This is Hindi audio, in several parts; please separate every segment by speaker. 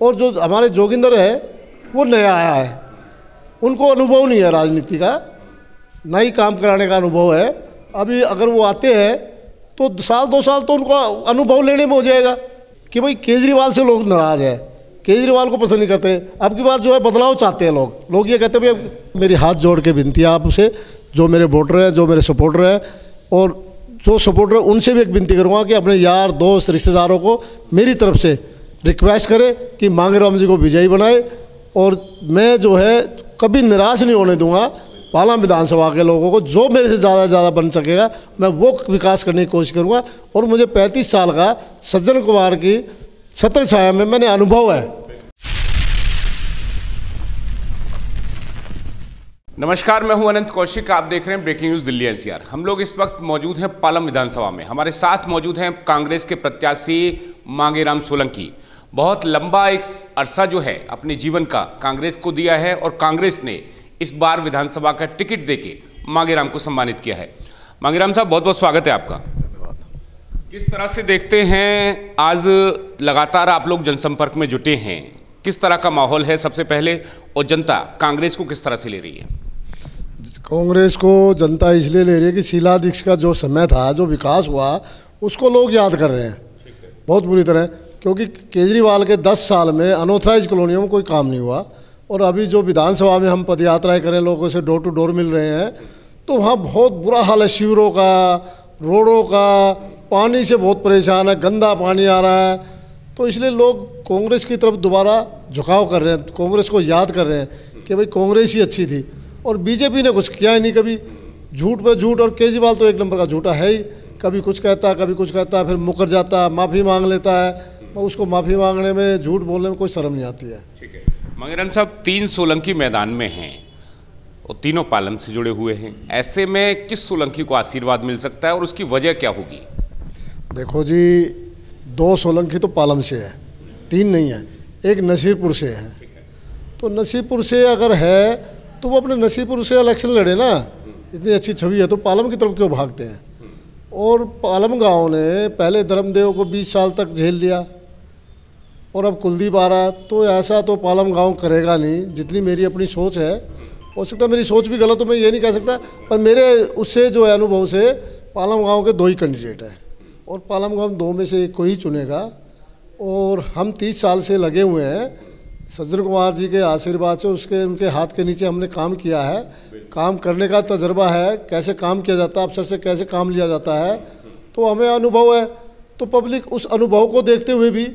Speaker 1: और जो हमारे जोगिंदर है वो नया आया है, उनको अनुभव नहीं है राजनीति का, ना ही काम कराने का अनुभव है। अभी अगर वो आते हैं तो साल 2 साल तो उनको अनुभव लेने में हो जाएगा कि भाई केजरीवाल से लोग नाराज़ है, केजरीवाल को पसंद नहीं करते। अब की बार जो है बदलाव चाहते हैं लोग ये कहते हैं भाई मेरी हाथ जोड़ के विनती है आपसे, जो मेरे वोटर हैं, जो मेरे सपोर्टर हैं, और जो सपोर्टर उनसे भी एक विनती करूँगा कि अपने यार दोस्त रिश्तेदारों को मेरी तरफ से रिक्वेस्ट करें कि मांगेराम जी को विजयी बनाए। और मैं जो है कभी निराश नहीं होने दूंगा पालाम विधानसभा के लोगों को, जो मेरे से ज़्यादा बन सकेगा मैं वो विकास करने की कोशिश करूँगा। और मुझे 35 साल का सज्जन कुमार की छत्र छाया में मैंने अनुभव है।
Speaker 2: नमस्कार, मैं हूं अनंत कौशिक, आप देख रहे हैं ब्रेकिंग न्यूज़ दिल्ली एनसीआर। हम लोग इस वक्त मौजूद हैं पालम विधानसभा में। हमारे साथ मौजूद हैं कांग्रेस के प्रत्याशी मांगेराम सोलंकी। बहुत लंबा एक अरसा जो है अपने जीवन का कांग्रेस को दिया है और कांग्रेस ने इस बार विधानसभा का टिकट देके मांगेराम को सम्मानित किया है। मांगेराम साहब, बहुत बहुत स्वागत है आपका।
Speaker 1: धन्यवाद।
Speaker 2: किस तरह से देखते हैं, आज लगातार आप लोग जनसंपर्क में जुटे हैं, किस तरह का माहौल है सबसे पहले, और जनता कांग्रेस को किस तरह से ले रही है?
Speaker 1: कांग्रेस को जनता इसलिए ले रही है कि शीला दीक्षित का जो समय था, जो विकास हुआ, उसको लोग याद कर रहे हैं बहुत बुरी तरह। क्योंकि केजरीवाल के 10 साल में अनऑथराइज कॉलोनियों में कोई काम नहीं हुआ। और अभी जो विधानसभा में हम पदयात्राएं करें, लोगों से डोर टू डोर मिल रहे हैं, तो वहाँ बहुत बुरा हाल है शिविरों का, रोडों का, पानी से बहुत परेशान है, गंदा पानी आ रहा है। तो इसलिए लोग कांग्रेस की तरफ दोबारा झुकाव कर रहे हैं, कांग्रेस को याद कर रहे हैं कि भाई कांग्रेस ही अच्छी थी। और बीजेपी ने कुछ किया ही नहीं, कभी झूठ पे झूठ। और केजरीवाल तो एक नंबर का झूठा है ही, कभी कुछ कहता है, कभी कुछ कहता है, फिर मुकर जाता है, माफ़ी मांग लेता है। उसको माफ़ी मांगने में, झूठ बोलने में कोई शर्म नहीं आती है।
Speaker 2: ठीक है मांगेराम साहब, 3 सोलंकी मैदान में हैं और तीनों पालम से जुड़े हुए हैं। ऐसे में किस सोलंकी को आशीर्वाद मिल सकता है और उसकी वजह क्या होगी?
Speaker 1: देखो जी, 2 सोलंकी तो पालम से है, 3 नहीं है, एक नसीरपुर से है। तो नसीरपुर से अगर है तो वो अपने नसीरपुर से इलेक्शन लड़े ना, इतनी अच्छी छवि है तो पालम की तरफ क्यों भागते हैं? और पालम गांव ने पहले धर्मदेव को 20 साल तक झेल लिया और अब कुलदीप आ रहा है, तो ऐसा तो पालम गांव करेगा नहीं, जितनी मेरी अपनी सोच है। हो सकता है मेरी सोच भी गलत हो, मैं ये नहीं कह सकता, पर मेरे उससे जो है अनुभव से पालम गांव के 2 ही कैंडिडेट हैं और पालम गांव 2 में से एक को ही चुनेगा। और हम 30 साल से लगे हुए हैं सज्जन कुमार जी के आशीर्वाद से, उनके हाथ के नीचे हमने काम किया है, काम करने का तजर्बा है, कैसे काम किया जाता है, अफसर से कैसे काम लिया जाता है, तो हमें अनुभव है। तो पब्लिक उस अनुभव को देखते हुए भी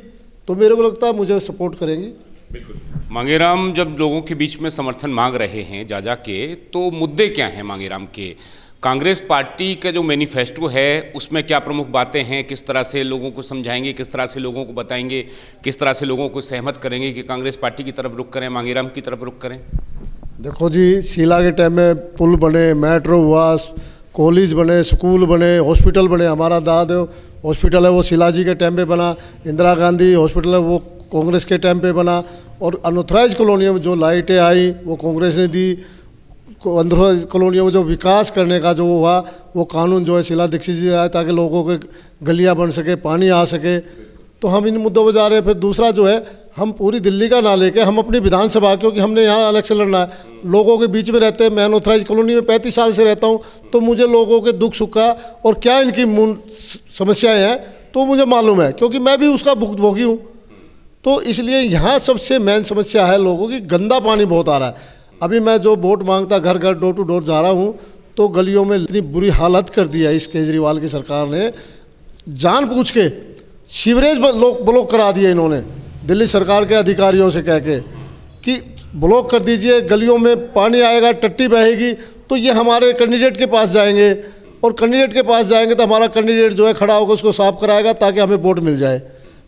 Speaker 1: तो मेरे को लगता है मुझे सपोर्ट करेंगी।
Speaker 2: बिल्कुल। मांगेराम जब लोगों के बीच में समर्थन मांग रहे हैं जा के, तो मुद्दे क्या हैं मांगेराम के? कांग्रेस पार्टी का जो मैनिफेस्टो है उसमें क्या प्रमुख बातें हैं? किस तरह से लोगों को समझाएंगे, किस तरह से लोगों को बताएंगे, किस तरह से लोगों को सहमत करेंगे कि कांग्रेस पार्टी की तरफ रुख करें, मांगेराम की तरफ रुख करें?
Speaker 1: देखो जी, शीला के टाइम में पुल बने, मेट्रो हुआ, कॉलेज बने, स्कूल बने, हॉस्पिटल बने। हमारा दादेव हॉस्पिटल है वो शीला जी के टाइम पे बना, इंदिरा गांधी हॉस्पिटल है वो कांग्रेस के टाइम पे बना। और अनऑथराइज कॉलोनियों में जो लाइटें आई वो कांग्रेस ने दी। अनऑथराइज कॉलोनियों में जो विकास करने का जो हुआ वो कानून जो है शीला दीक्षित जी आए, ताकि लोगों के गलियां बन सके, पानी आ सके। तो हम इन मुद्दों पर जा रहे हैं। फिर दूसरा जो है, हम पूरी दिल्ली का ना लेके हम अपनी विधानसभा, क्योंकि हमने यहाँ इलेक्शन लड़ना है, लोगों के बीच में रहते हैं। मैं अनऑथराइज कॉलोनी में 35 साल से रहता हूँ, तो मुझे लोगों के दुख सुख का और क्या इनकी मूल समस्याएं हैं तो मुझे मालूम है, क्योंकि मैं भी उसका भुक्तभोगी हूँ। तो इसलिए यहाँ सबसे मेन समस्या है लोगों की, गंदा पानी बहुत आ रहा है। अभी मैं जो वोट मांगता घर घर डोर टू डोर जा रहा हूँ, तो गलियों में इतनी बुरी हालत कर दी है इस केजरीवाल की सरकार ने, जानबूझ के सीवरेज ब्लॉक करा दिए इन्होंने, दिल्ली सरकार के अधिकारियों से कह के कि ब्लॉक कर दीजिए, गलियों में पानी आएगा, टट्टी बहेगी, तो ये हमारे कैंडिडेट के पास जाएंगे और कैंडिडेट के पास जाएंगे तो हमारा कैंडिडेट जो है खड़ा होकर उसको साफ कराएगा ताकि हमें वोट मिल जाए।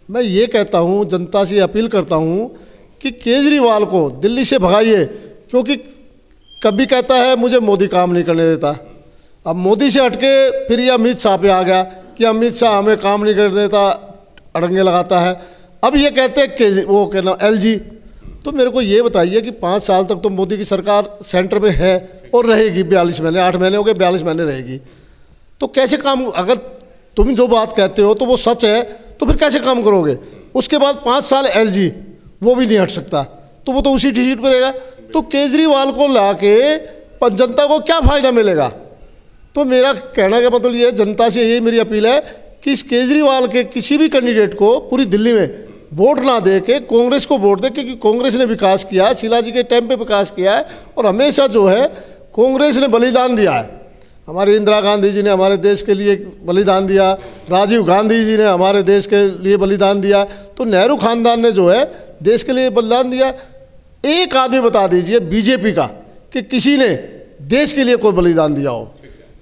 Speaker 1: मैं ये कहता हूँ, जनता से अपील करता हूँ कि केजरीवाल को दिल्ली से भगाइए, क्योंकि कभी कहता है मुझे मोदी काम नहीं करने देता, अब मोदी से हटके फिर ये अमित शाह पे आ गया कि अमित शाह हमें काम नहीं करने देता, अड़ंगे लगाता है। अब ये कहते हैं कि वो कहना LG। तो मेरे को ये बताइए कि 5 साल तक तो मोदी की सरकार सेंटर में है और रहेगी, 42 महीने, 8 महीने हो गए, 42 महीने रहेगी। तो कैसे काम, अगर तुम जो बात कहते हो तो वो सच है तो फिर कैसे काम करोगे? उसके बाद 5 साल LG, वो भी नहीं हट सकता, तो वो तो उसी सीट पर रहेगा। तो केजरीवाल को लाके जनता को क्या फ़ायदा मिलेगा? तो मेरा कहने का मतलब ये है, जनता से यही मेरी अपील है कि इस केजरीवाल के किसी भी कैंडिडेट को पूरी दिल्ली में वोट ना दे के कांग्रेस को वोट दे, क्योंकि कांग्रेस ने विकास किया है, शीला जी के टाइम पे विकास किया है, और हमेशा जो है कांग्रेस ने बलिदान दिया है। हमारे इंदिरा गांधी जी ने हमारे देश के लिए बलिदान दिया, राजीव गांधी जी ने हमारे देश के लिए बलिदान दिया, तो नेहरू खानदान ने जो है देश के लिए बलिदान दिया। एक आदमी बता दीजिए बीजेपी का कि किसी ने देश के लिए कोई बलिदान दिया हो।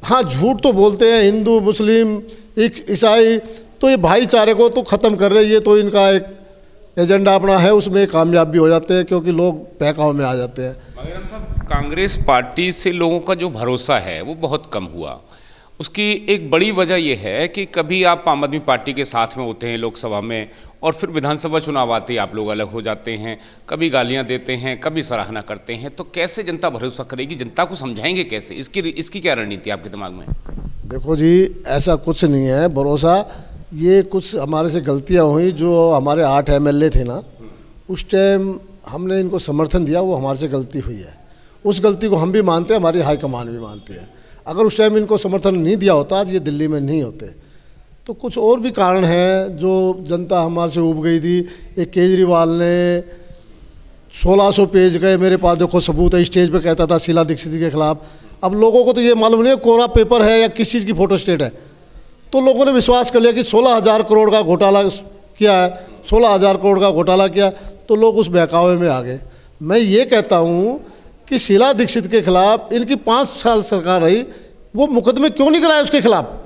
Speaker 1: हाँ, झूठ तो बोलते हैं हिंदू, मुस्लिम, ईसाई, तो ये भाईचारे को तो ख़त्म कर रहे हैं। ये तो इनका एक एजेंडा अपना है, उसमें कामयाब भी हो जाते हैं, क्योंकि लोग बहकाव में आ जाते हैं।
Speaker 2: मांगेराम साहब, कांग्रेस पार्टी से लोगों का जो भरोसा है वो बहुत कम हुआ। उसकी एक बड़ी वजह यह है कि कभी आप आम आदमी पार्टी के साथ में होते हैं लोकसभा में, और फिर विधानसभा चुनाव आते ही आप लोग अलग हो जाते हैं, कभी गालियां देते हैं, कभी सराहना करते हैं। तो कैसे जनता भरोसा करेगी? जनता को समझाएंगे कैसे? इसकी क्या रणनीति आपके दिमाग में?
Speaker 1: देखो जी, ऐसा कुछ नहीं है भरोसा। ये कुछ हमारे से गलतियां हुई। जो हमारे 8 MLA थे ना, उस टाइम हमने इनको समर्थन दिया, वो हमारे से गलती हुई है। उस गलती को हम भी मानते हैं, हमारी हाईकमान भी मानती है। अगर उस टाइम इनको समर्थन नहीं दिया होता, आज ये दिल्ली में नहीं होते। तो कुछ और भी कारण हैं जो जनता हमारे से उब गई थी। एक केजरीवाल ने 1600 पेज गए, मेरे पास देखो सबूत है, स्टेज पे कहता था शीला दीक्षित के खिलाफ। अब लोगों को तो ये मालूम नहीं है कोरा पेपर है या किस चीज़ की फोटो स्टेट है, तो लोगों ने विश्वास कर लिया कि 16,000 करोड़ का घोटाला किया है, 16,000 करोड़ का घोटाला किया, तो लोग उस बहकावे में आ गए। मैं ये कहता हूँ कि शीला दीक्षित के खिलाफ इनकी 5 साल सरकार रही, वो मुकदमे क्यों नहीं कराए उसके खिलाफ?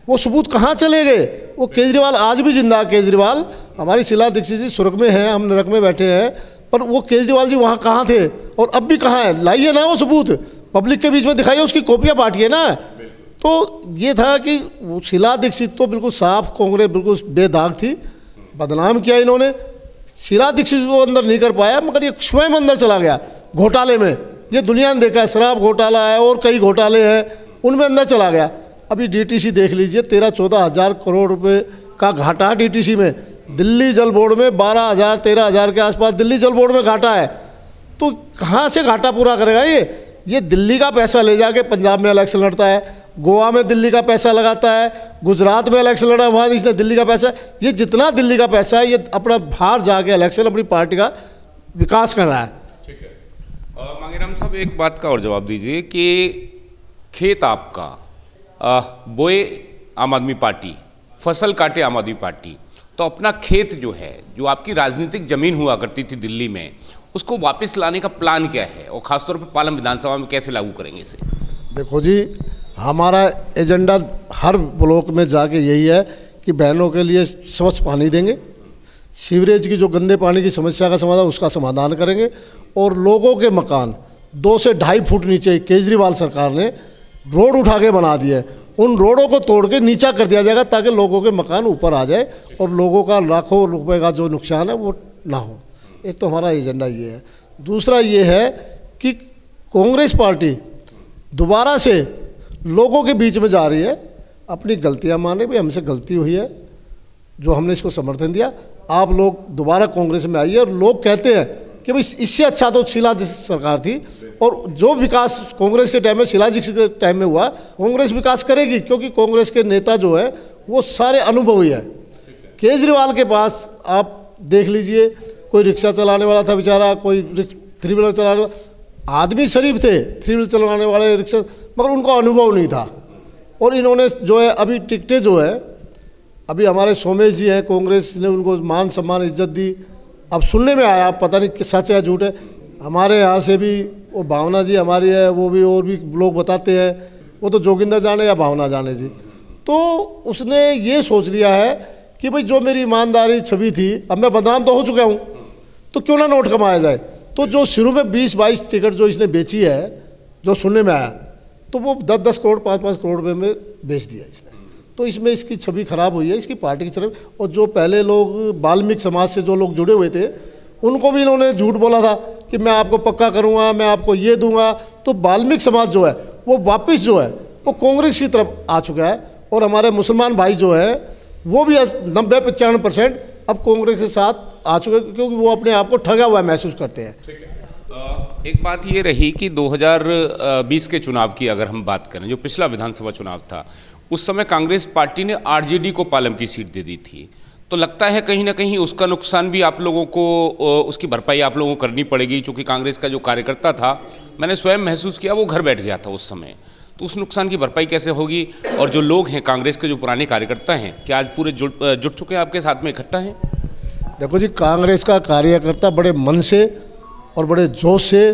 Speaker 1: वो सबूत कहाँ चले गए? वो केजरीवाल आज भी जिंदा है। केजरीवाल, हमारी शीला दीक्षित जी स्वर्ग में हैं, हम नरक में बैठे हैं, पर वो केजरीवाल जी वहाँ कहाँ थे और अब भी कहाँ है? लाइए ना वो सबूत, पब्लिक के बीच में दिखाइए, उसकी कॉपियाँ बांटिए ना। तो ये था कि शीला दीक्षित तो बिल्कुल साफ कांग्रेस बिल्कुल बेदाग थी, बदनाम किया इन्होंने। शीला दीक्षित वो अंदर नहीं कर पाया, मगर ये स्वयं अंदर चला गया घोटाले में। ये दुनिया ने देखा है, शराब घोटाला है और कई घोटाले हैं, उनमें अंदर चला गया। अभी डीटीसी देख लीजिए, 13-14 हज़ार करोड़ रुपए का घाटा डीटीसी में। दिल्ली जल बोर्ड में 12,000-13,000 के आसपास दिल्ली जल बोर्ड में घाटा है। तो कहाँ से घाटा पूरा करेगा ये दिल्ली का पैसा ले जाके पंजाब में इलेक्शन लड़ता है, गोवा में दिल्ली का पैसा लगाता है, गुजरात में इलेक्शन लड़ा वहाँ इसने दिल्ली का पैसा, ये जितना दिल्ली का पैसा है ये अपना बाहर जाके इलेक्शन अपनी पार्टी का विकास कर रहा है।
Speaker 2: ठीक है। मांगेराम साहब, एक बात का और जवाब दीजिए कि खेत आपका बोए आम आदमी पार्टी, फसल काटे आम आदमी पार्टी, तो अपना खेत जो है, जो आपकी राजनीतिक जमीन हुआ करती थी दिल्ली में, उसको वापस लाने का प्लान क्या है और खासतौर पर पालम विधानसभा में कैसे लागू करेंगे इसे?
Speaker 1: देखो जी, हमारा एजेंडा हर ब्लॉक में जाके यही है कि बहनों के लिए स्वच्छ पानी देंगे, सीवरेज की जो गंदे पानी की समस्या का समाधान उसका समाधान करेंगे, और लोगों के मकान 2 से 2.5 फुट नीचे केजरीवाल सरकार ने रोड उठा के बना दिए, उन रोडों को तोड़ के नीचा कर दिया जाएगा ताकि लोगों के मकान ऊपर आ जाए और लोगों का लाखों रुपए का जो नुकसान है वो ना हो। एक तो हमारा एजेंडा ये है। दूसरा ये है कि कांग्रेस पार्टी दोबारा से लोगों के बीच में जा रही है, अपनी गलतियां माने भी, हमसे गलती हुई है जो हमने इसको समर्थन दिया, आप लोग दोबारा कांग्रेस में आइए। और लोग कहते हैं कि भाई इससे अच्छा तो शीला जी सरकार थी, और जो विकास कांग्रेस के टाइम में शीला जी के टाइम में हुआ, कांग्रेस विकास करेगी, क्योंकि कांग्रेस के नेता जो है वो सारे अनुभवी है। केजरीवाल के पास आप देख लीजिए, कोई रिक्शा चलाने वाला था बेचारा, कोई 3 व्हीलर चलाने वाला, आदमी शरीफ थे 3 व्हीलर चलाने वाले रिक्शा, मगर उनका अनुभव नहीं था। और इन्होंने जो है अभी टिकटें जो है, अभी हमारे सोमेश जी हैं, कांग्रेस ने उनको मान सम्मान इज्जत दी। अब सुनने में आया, पता नहीं कि सच है झूठ है, हमारे यहाँ से भी वो भावना जी हमारी है, वो भी और भी लोग बताते हैं, वो तो जोगिंदर जाने या भावना जाने जी, तो उसने ये सोच लिया है कि भाई जो मेरी ईमानदारी छवि थी, अब मैं बदनाम तो हो चुका हूँ, तो क्यों ना नोट कमाया जाए। तो जो शुरू में 20-22 टिकट जो इसने बेची है, जो सुनने में आया, तो वो 10-10 करोड़ 5-5 करोड़ रुपये में बेच दिया इसने। तो इसमें इसकी छवि खराब हुई है, इसकी पार्टी की छवि। और जो पहले लोग वाल्मीकि समाज से जो लोग जुड़े हुए थे, उनको भी इन्होंने झूठ बोला था कि मैं आपको पक्का करूँगा, मैं आपको ये दूंगा। तो वाल्मीकि समाज जो है वो वापस जो है वो कांग्रेस की तरफ आ चुका है, और हमारे मुसलमान भाई जो है वो भी 90-95% अब कांग्रेस के साथ आ चुके हैं, क्योंकि वो अपने आप को ठगा हुआ महसूस करते हैं।
Speaker 2: एक बात ये रही कि 2020 के चुनाव की अगर हम बात करें, जो पिछला विधानसभा चुनाव था, उस समय कांग्रेस पार्टी ने आरजेडी को पालम की सीट दे दी थी। तो लगता है कहीं ना कहीं उसका नुकसान भी आप लोगों को, उसकी भरपाई आप लोगों को करनी पड़ेगी, क्योंकि कांग्रेस का जो कार्यकर्ता था, मैंने स्वयं महसूस किया, वो घर बैठ गया था उस समय। तो उस नुकसान की भरपाई कैसे होगी? और जो लोग हैं कांग्रेस के, जो पुराने कार्यकर्ता हैं, क्या आज पूरे जुट चुके हैं आपके साथ में, इकट्ठा हैं?
Speaker 1: देखो जी, कांग्रेस का कार्यकर्ता बड़े मन से और बड़े जोश से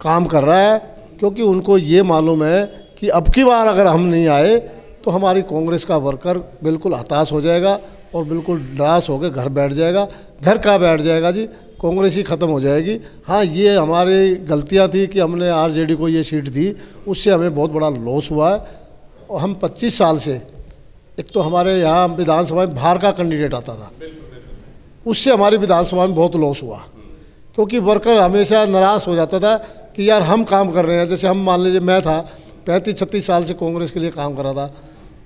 Speaker 1: काम कर रहा है, क्योंकि उनको ये मालूम है कि अब की बार अगर हम नहीं आए तो हमारी कांग्रेस का वर्कर बिल्कुल हताश हो जाएगा और बिल्कुल निराश होकर घर बैठ जाएगा। घर कहाँ बैठ जाएगा जी, कांग्रेस ही ख़त्म हो जाएगी। हाँ, ये हमारी गलतियाँ थी कि हमने आरजेडी को ये सीट दी, उससे हमें बहुत बड़ा लॉस हुआ है। और हम 25 साल से, एक तो हमारे यहाँ विधानसभा में बाहर का कैंडिडेट आता था, उससे हमारी विधानसभा में बहुत लॉस हुआ, क्योंकि वर्कर हमेशा नाराज़ हो जाता था कि यार हम काम कर रहे हैं। जैसे हम मान लीजिए, मैं था 35-36 साल से कांग्रेस के लिए काम कर रहा था,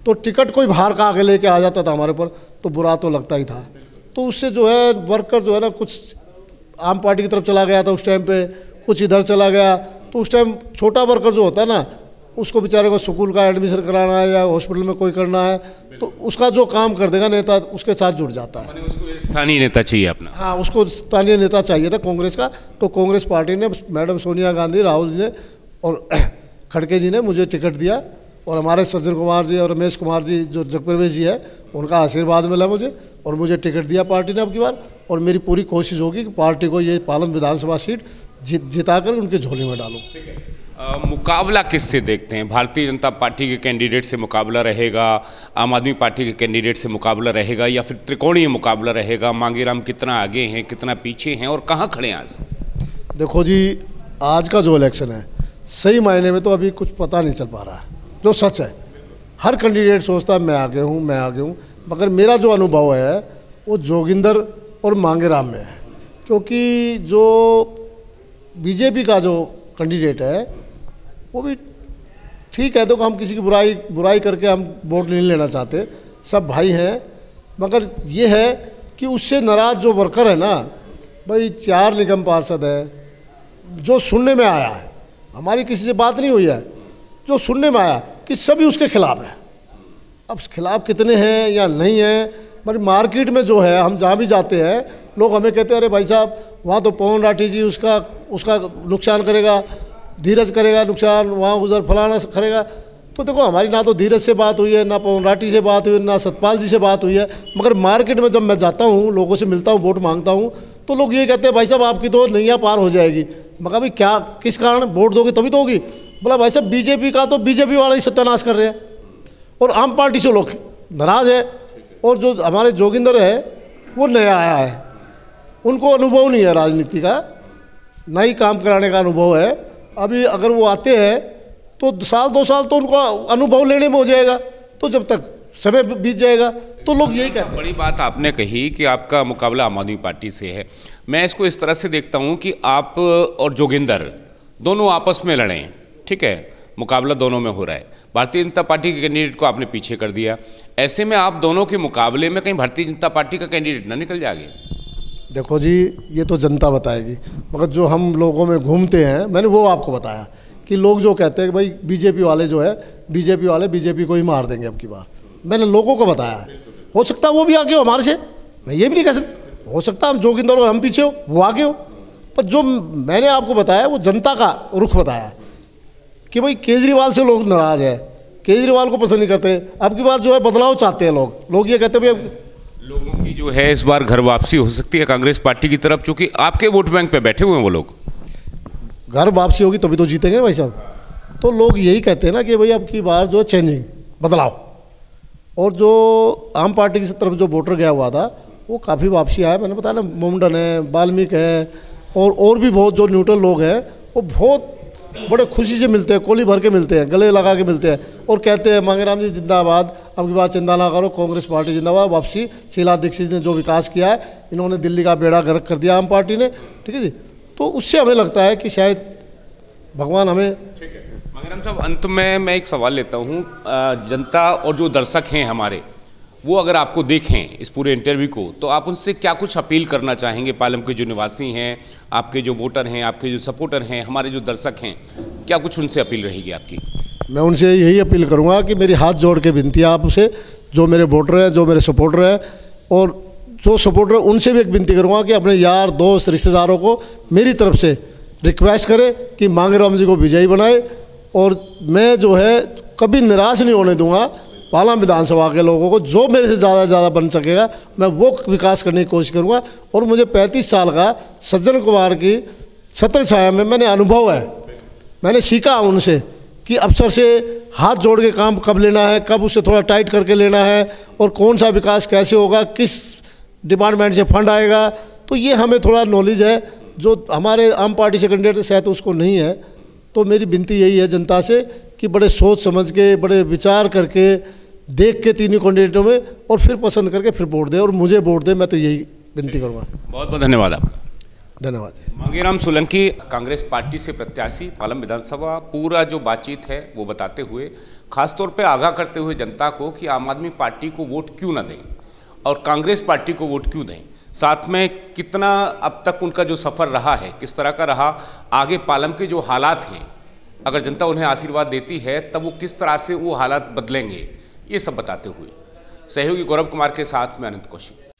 Speaker 1: तो टिकट कोई बाहर का आगे लेके आ जाता था हमारे ऊपर, तो बुरा तो लगता ही था। तो उससे जो है वर्कर जो है ना, कुछ आम पार्टी की तरफ चला गया था उस टाइम पे, कुछ इधर चला गया। तो उस टाइम छोटा वर्कर जो होता है ना, उसको बेचारे को स्कूल का एडमिशन कराना है या हॉस्पिटल में कोई करना है, तो उसका जो काम कर देगा नेता, उसके साथ जुड़ जाता है।
Speaker 2: उसको स्थानीय नेता चाहिए अपना।
Speaker 1: हाँ, उसको स्थानीय नेता चाहिए था कांग्रेस का। तो कांग्रेस पार्टी ने, मैडम सोनिया गांधी, राहुल जी ने और खड़गे जी ने मुझे टिकट दिया, और हमारे सज्जन कुमार जी और रमेश कुमार जी जो जगप्रवेश जी है, उनका आशीर्वाद मिला मुझे, और मुझे टिकट दिया पार्टी ने अब की बार। और मेरी पूरी कोशिश होगी कि पार्टी को ये पालम विधानसभा सीट जिताकर उनकी झोली में डालूं।
Speaker 2: मुकाबला किससे देखते हैं? भारतीय जनता पार्टी के कैंडिडेट से मुकाबला रहेगा, आम आदमी पार्टी के कैंडिडेट से मुकाबला रहेगा, या फिर त्रिकोणीय मुकाबला रहेगा? मांगेराम कितना आगे हैं, कितना पीछे हैं, और कहाँ खड़े हैं आज?
Speaker 1: देखो जी, आज का जो इलेक्शन है, सही मायने में तो अभी कुछ पता नहीं चल पा रहा है। जो सच है, हर कैंडिडेट सोचता है मैं आगे हूँ, मैं आगे हूँ, मगर मेरा जो अनुभव है वो जोगिंदर और मांगेराम में है। क्योंकि जो बीजेपी का जो कैंडिडेट है वो भी ठीक है, तो हम किसी की बुराई करके हम वोट नहीं लेना चाहते, सब भाई हैं। मगर ये है कि उससे नाराज़ जो वर्कर है ना भाई, 4 निगम पार्षद है, जो सुनने में आया है, हमारी किसी से बात नहीं हुई है, जो सुनने में आया कि सभी उसके खिलाफ है। अब खिलाफ कितने हैं या नहीं हैं, पर मार्केट में जो है, हम जहाँ भी जाते हैं लोग हमें कहते हैं अरे भाई साहब, वहाँ तो पवन राठी जी उसका नुकसान करेगा, धीरज करेगा नुकसान, वहाँ उधर फलाना करेगा। तो देखो, हमारी ना तो धीरज से बात हुई है, ना पवन राठी से बात हुई है, ना सतपाल जी से बात हुई है। मगर मार्केट में जब मैं जाता हूँ, लोगों से मिलता हूँ, वोट मांगता हूँ, तो लोग ये कहते हैं भाई साहब आपकी तो नैया पार हो जाएगी। मगर भाई क्या, किस कारण वोट दोगे तभी तो होगी। बोला भाई साहब बीजेपी का तो बीजेपी वाले ही सत्यानाश कर रहे हैं, और आम पार्टी से लोग नाराज़ है। और जो हमारे जोगिंदर है वो नया आया है, उनको अनुभव नहीं है राजनीति का, ना ही काम कराने का अनुभव है। अभी अगर वो आते हैं तो 1-2 साल तो उनको अनुभव लेने में हो जाएगा, तो जब तक समय बीत जाएगा तो लोग यही कहते हैं।
Speaker 2: बड़ी बात आपने कही कि आपका मुकाबला आम आदमी पार्टी से है। मैं इसको इस तरह से देखता हूं कि आप और जोगिंदर दोनों आपस में लड़ें, ठीक है, मुकाबला दोनों में हो रहा है। भारतीय जनता पार्टी के कैंडिडेट को आपने पीछे कर दिया, ऐसे में आप दोनों के मुकाबले में कहीं भारतीय जनता पार्टी का कैंडिडेट ना निकल जाएगा?
Speaker 1: देखो जी, ये तो जनता बताएगी, मगर जो हम लोगों में घूमते हैं, मैंने वो आपको बताया कि लोग जो कहते हैं कि भाई बीजेपी वाले जो है, बीजेपी वाले बीजेपी को ही मार देंगे अब की बार, मैंने लोगों को बताया है। हो सकता है वो भी आगे हो हमारे से, मैं ये भी नहीं कह सकता, हो सकता है हम जोगिंदर और हम पीछे हो, वो आगे हो। पर जो मैंने आपको बताया वो जनता का रुख बताया कि भाई केजरीवाल से लोग नाराज़ है, केजरीवाल को पसंद नहीं करते। अब की बार जो है बदलाव चाहते हैं लोग ये कहते हैं भाई
Speaker 2: लोगों की जो है इस बार घर वापसी हो सकती है कांग्रेस पार्टी की तरफ, चूंकि आपके वोट बैंक पे बैठे हुए हैं वो लोग।
Speaker 1: घर वापसी होगी तभी तो जीतेंगे भाई साहब। तो लोग यही कहते हैं ना कि भाई अब की बार जो चेंजिंग, बदलाव। और जो आम पार्टी की तरफ जो वोटर गया हुआ था वो काफ़ी वापसी आया। मैंने बताया ना, मुंडन है, वाल्मीकि है, और भी बहुत जो न्यूट्रल लोग हैं वो बहुत बड़े खुशी से मिलते हैं, कोली भर के मिलते हैं, गले लगा के मिलते हैं और कहते हैं मांगेराम जी जिंदाबाद, अब की बार चिंता ना करो, कांग्रेस पार्टी जिंदाबाद, वापसी। शीला दीक्षित ने जो विकास किया है, इन्होंने दिल्ली का बेड़ा गर्क कर दिया आम पार्टी ने, ठीक है जी। तो उससे हमें लगता है कि शायद भगवान हमें।
Speaker 2: मांगेराम साहब, अंत में मैं एक सवाल लेता हूँ, जनता और जो दर्शक हैं हमारे, वो अगर आपको देखें इस पूरे इंटरव्यू को, तो आप उनसे क्या कुछ अपील करना चाहेंगे? पालम के जो निवासी हैं, आपके जो वोटर हैं, आपके जो सपोर्टर हैं, हमारे जो दर्शक हैं, क्या कुछ उनसे अपील रहेगी आपकी?
Speaker 1: मैं उनसे यही अपील करूंगा कि मेरी हाथ जोड़ के विनती है आपसे, जो मेरे वोटर हैं, जो मेरे सपोर्टर हैं, और जो सपोर्टर उनसे भी एक विनती करूंगा कि अपने यार दोस्त रिश्तेदारों को मेरी तरफ से रिक्वेस्ट करें कि मांगेराम जी को विजयी बनाए। और मैं जो है कभी निराश नहीं होने दूंगा पालम विधानसभा के लोगों को। जो मेरे से ज़्यादा ज़्यादा बन सकेगा मैं वो विकास करने की कोशिश करूंगा। और मुझे 35 साल का सज्जन कुमार की छत्र छाया में मैंने अनुभव है, मैंने सीखा उनसे कि अफसर से हाथ जोड़ के काम कब लेना है, कब उससे थोड़ा टाइट करके लेना है, और कौन सा विकास कैसे होगा, किस डिपार्टमेंट से फंड आएगा। तो ये हमें थोड़ा नॉलेज है जो हमारे आम पार्टी से कैंडिडेट शायद उसको नहीं है। तो मेरी विनती यही है जनता से कि बड़े सोच समझ के, बड़े विचार करके, देख के तीनों कैंडिडेटों में, और फिर पसंद करके फिर वोट दे, और मुझे वोट दे। मैं तो यही विनती करूँगा।
Speaker 2: बहुत बहुत धन्यवाद आपका।
Speaker 1: धन्यवाद।
Speaker 2: मांगेराम सोलंकी कांग्रेस पार्टी से प्रत्याशी पालम विधानसभा, पूरा जो बातचीत है वो बताते हुए, खासतौर पे आगाह करते हुए जनता को कि आम आदमी पार्टी को वोट क्यों ना दें और कांग्रेस पार्टी को वोट क्यों दें। साथ में कितना अब तक उनका जो सफ़र रहा है, किस तरह का रहा, आगे पालम के जो हालात हैं, अगर जनता उन्हें आशीर्वाद देती है तब वो किस तरह से वो हालात बदलेंगे, ये सब बताते हुए सहयोगी गौरव कुमार के साथ मैं अनंत कौशिक।